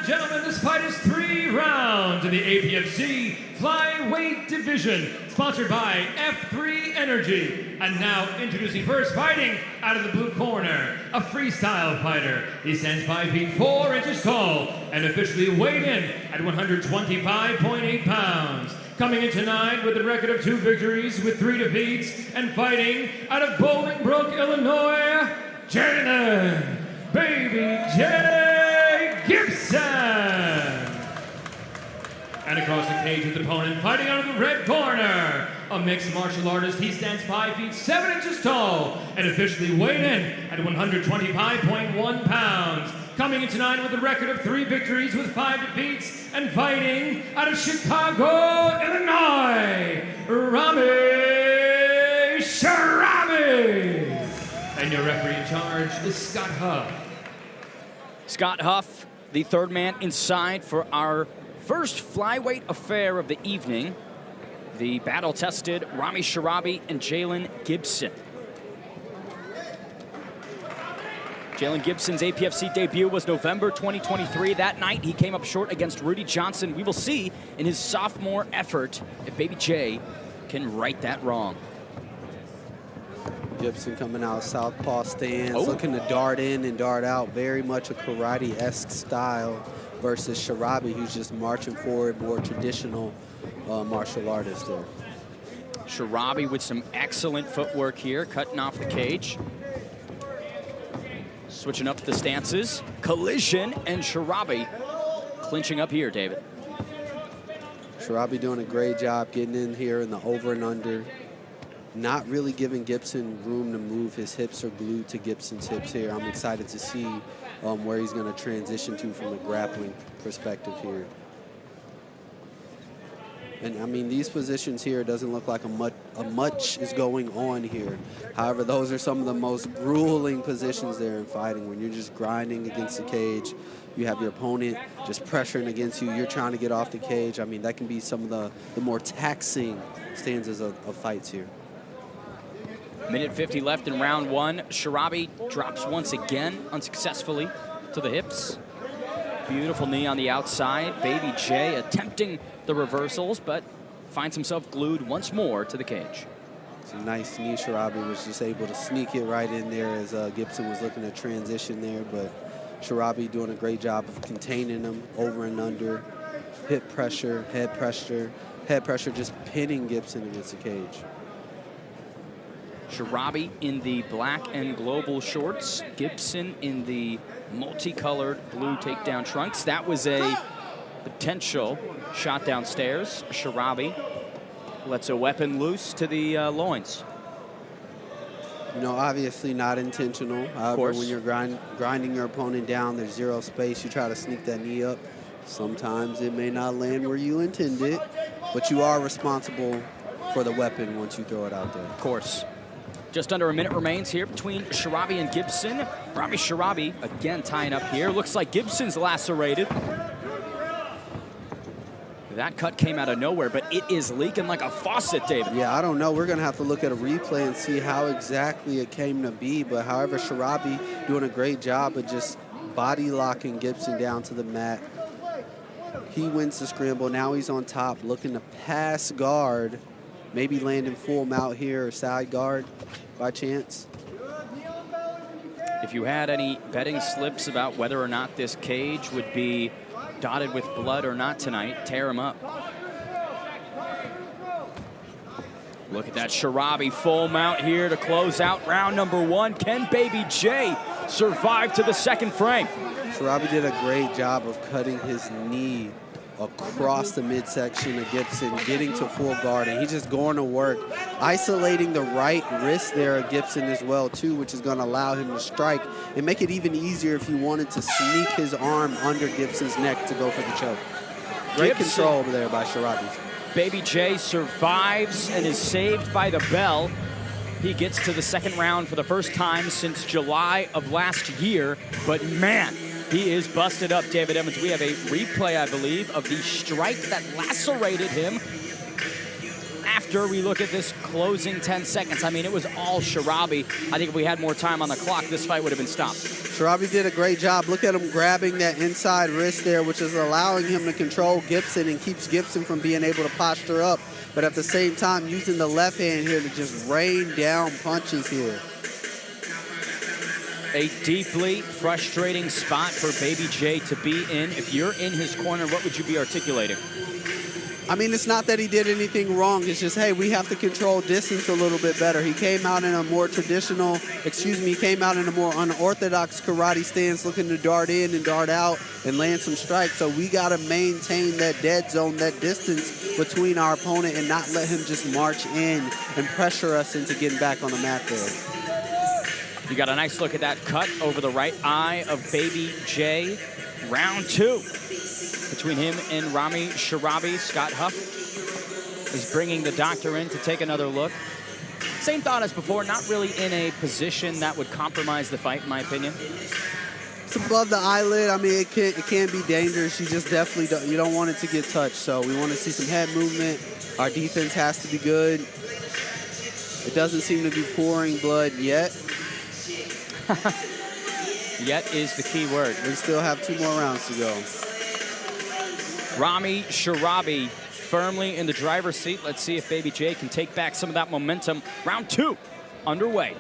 gentlemen, this fight is 3 rounds in the APFC Flyweight Division, sponsored by F3 Energy. And now introducing first, fighting out of the blue corner, a freestyle fighter. He stands 5 feet 4 inches tall and officially weighed in at 125.8 pounds. Coming in tonight with a record of 2 victories with 3 defeats and fighting out of Bolingbrook, Illinois, Jalan Gibson. And across the cage, his opponent fighting out of the red corner, a mixed martial artist. He stands 5 feet 7 inches tall and officially weighed in at 125.1 pounds. Coming in tonight with a record of 3 victories with 5 defeats and fighting out of Chicago, Illinois, Rami Sherabi. And your referee in charge is Scott Huff. Scott Huff, the third man inside for our first flyweight affair of the evening. The battle-tested Rami Sherabi and Jalan Gibson. Jalan Gibson's APFC debut was November 2023. That night, he came up short against Rudy Johnson. We will see in his sophomore effort if Baby J can right that wrong. Gibson coming out southpaw stance, looking to dart in and dart out. Very much a karate-esque style versus Sherabi, who's just marching forward, more traditional martial artist there. Sherabi with some excellent footwork here, cutting off the cage. Switching up the stances. Collision, and Sherabi clinching up here, David. Sherabi doing a great job getting in here in the over and under. Not really giving Gibson room to move. His hips are glued to Gibson's hips here. I'm excited to see where he's going to transition to from a grappling perspective here. And I mean, these positions here, it doesn't look like much is going on here. However, those are some of the most grueling positions there in fighting. When you're just grinding against the cage, you have your opponent just pressuring against you. You're trying to get off the cage. I mean, that can be some of the more taxing stanzas of fights here. Minute 50 left in round 1. Sherabi drops once again, unsuccessfully, to the hips. Beautiful knee on the outside. Baby J attempting the reversals, but finds himself glued once more to the cage. It's a nice knee. Sherabi was just able to sneak it right in there as Gibson was looking to transition there, but Sherabi doing a great job of containing him over and under. Hip pressure, head pressure, just pinning Gibson against the cage. Sherabi in the black and global shorts. Gibson in the multicolored blue takedown trunks. That was a potential shot downstairs. Sherabi lets a weapon loose to the loins. You know, obviously not intentional. However, when you're grinding your opponent down, there's zero space. You try to sneak that knee up. Sometimes it may not land where you intended, but you are responsible for the weapon once you throw it out there. Of course. Just under a minute remains here between Sherabi and Gibson. Rami Sherabi again tying up here. Looks like Gibson's lacerated. That cut came out of nowhere, but it is leaking like a faucet, David. Yeah, I don't know. We're going to have to look at a replay and see how exactly it came to be. But however, Sherabi doing a great job of just body locking Gibson down to the mat. He wins the scramble. Now he's on top, looking to pass guard. Maybe landing full mount here or side guard by chance. If you had any betting slips about whether or not this cage would be dotted with blood or not tonight, tear him up. Look at that Sherabi full mount here to close out round number 1. Can Baby J survive to the second frame? Sherabi did a great job of cutting his knee across the midsection of Gibson, getting to full guard, and he's just going to work, isolating the right wrist there of Gibson as well, too, which is going to allow him to strike and make it even easier if he wanted to sneak his arm under Gibson's neck to go for the choke. Great control over there by Sherabi. Baby J survives and is saved by the bell. He gets to the second round for the first time since July of last year, but man, he is busted up, David Evans. We have a replay, I believe, of the strike that lacerated him after we look at this closing 10 seconds. I mean, it was all Sherabi. I think if we had more time on the clock, this fight would have been stopped. Sherabi did a great job. Look at him grabbing that inside wrist there, which is allowing him to control Gibson and keeps Gibson from being able to posture up. But at the same time, using the left hand here to just rain down punches here. A deeply frustrating spot for Baby J to be in. If you're in his corner, what would you be articulating? I mean, it's not that he did anything wrong. It's just, hey, we have to control distance a little bit better. He came out in a more traditional, he came out in a more unorthodox karate stance, looking to dart in and dart out and land some strikes. So we got to maintain that dead zone, that distance between our opponent, and not let him just march in and pressure us into getting back on the mat there. You got a nice look at that cut over the right eye of Baby J. Round 2 between him and Rami Sherabi. Scott Huff is bringing the doctor in to take another look. Same thought as before, not really in a position that would compromise the fight, in my opinion. It's above the eyelid. I mean, it can be dangerous. You just definitely you don't want it to get touched. So we want to see some head movement. Our defense has to be good. It doesn't seem to be pouring blood yet. Yet is the key word. We still have 2 more rounds to go. Rami Sherabi firmly in the driver's seat. Let's see if Baby J can take back some of that momentum. Round 2 underway.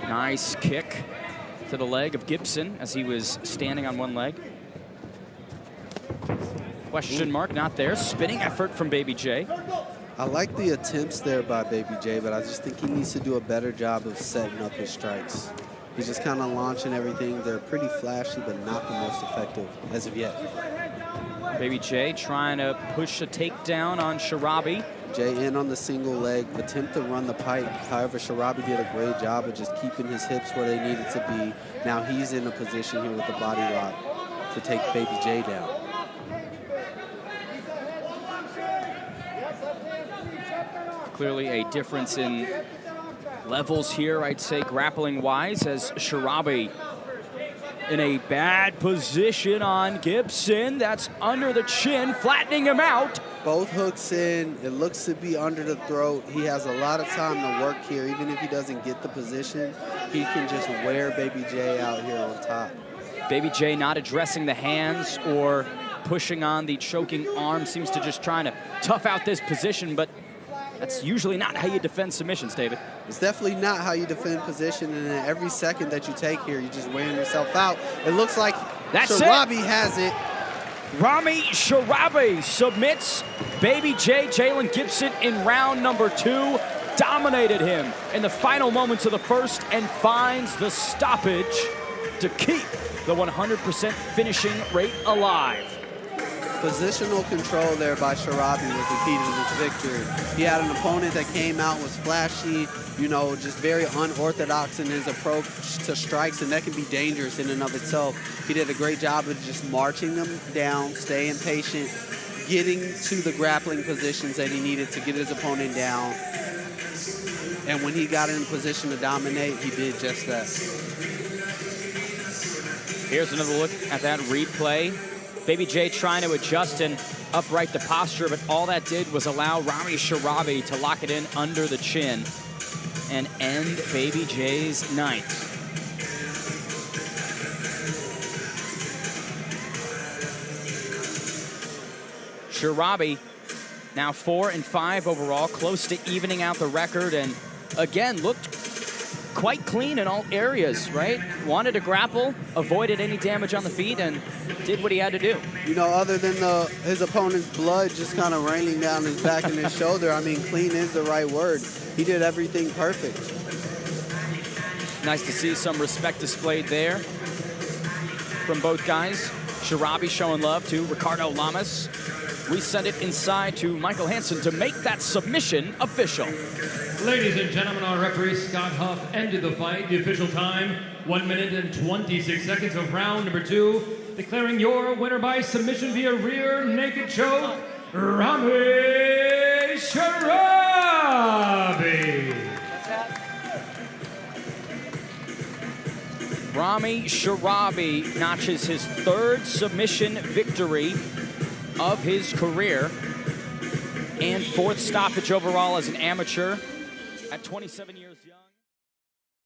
Nice kick to the leg of Gibson as he was standing on one leg. Question mark, not there. Spinning effort from Baby J. I like the attempts there by Baby J, but I just think he needs to do a better job of setting up his strikes. He's just kind of launching everything. They're pretty flashy, but not the most effective as of yet. Baby J trying to push a takedown on Sherabi. J in on the single leg, attempt to run the pipe. However, Sherabi did a great job of just keeping his hips where they needed to be. Now he's in a position here with the body lock to take Baby J down. Clearly a difference in levels here, I'd say, grappling-wise, as Sherabi in a bad position on Gibson. That's under the chin, flattening him out. Both hooks in. It looks to be under the throat. He has a lot of time to work here. Even if he doesn't get the position, he can just wear Baby J out here on top. Baby J not addressing the hands or pushing on the choking arm. Seems to just trying to tough out this position, but that's usually not how you defend submissions, David. It's definitely not how you defend position, and then every second that you take here, you're just wearing yourself out. It looks like Sherabi has it. Rami Sherabi submits Baby J. Jalan Gibson in round number 2. Dominated him in the final moments of the first and finds the stoppage to keep the 100% finishing rate alive. Positional control there by Sherabi was the key to this victory. He had an opponent that came out, was flashy, you know, just very unorthodox in his approach to strikes, and that can be dangerous in and of itself. He did a great job of just marching them down, staying patient, getting to the grappling positions that he needed to get his opponent down. And when he got in position to dominate, he did just that. Here's another look at that replay. Baby J trying to adjust and upright the posture, but all that did was allow Rami Sherabi to lock it in under the chin and end Baby J's night. Sherabi now 4-5 overall, close to evening out the record, and again looked quite clean in all areas, right? Wanted to grapple, avoided any damage on the feet, and did what he had to do. You know, other than his opponent's blood just kind of raining down his back and his shoulder, I mean, clean is the right word. He did everything perfect. Nice to see some respect displayed there from both guys. Sherabi showing love to Ricardo Lamas. We send it inside to Michael Hansen to make that submission official. Ladies and gentlemen, our referee Scott Huff ended the fight. The official time, 1 minute and 26 seconds of round number 2. Declaring your winner by submission via rear naked choke, Rami Sherabi. Rami Sherabi notches his 3rd submission victory of his career and 4th stoppage overall as an amateur at 27 years old.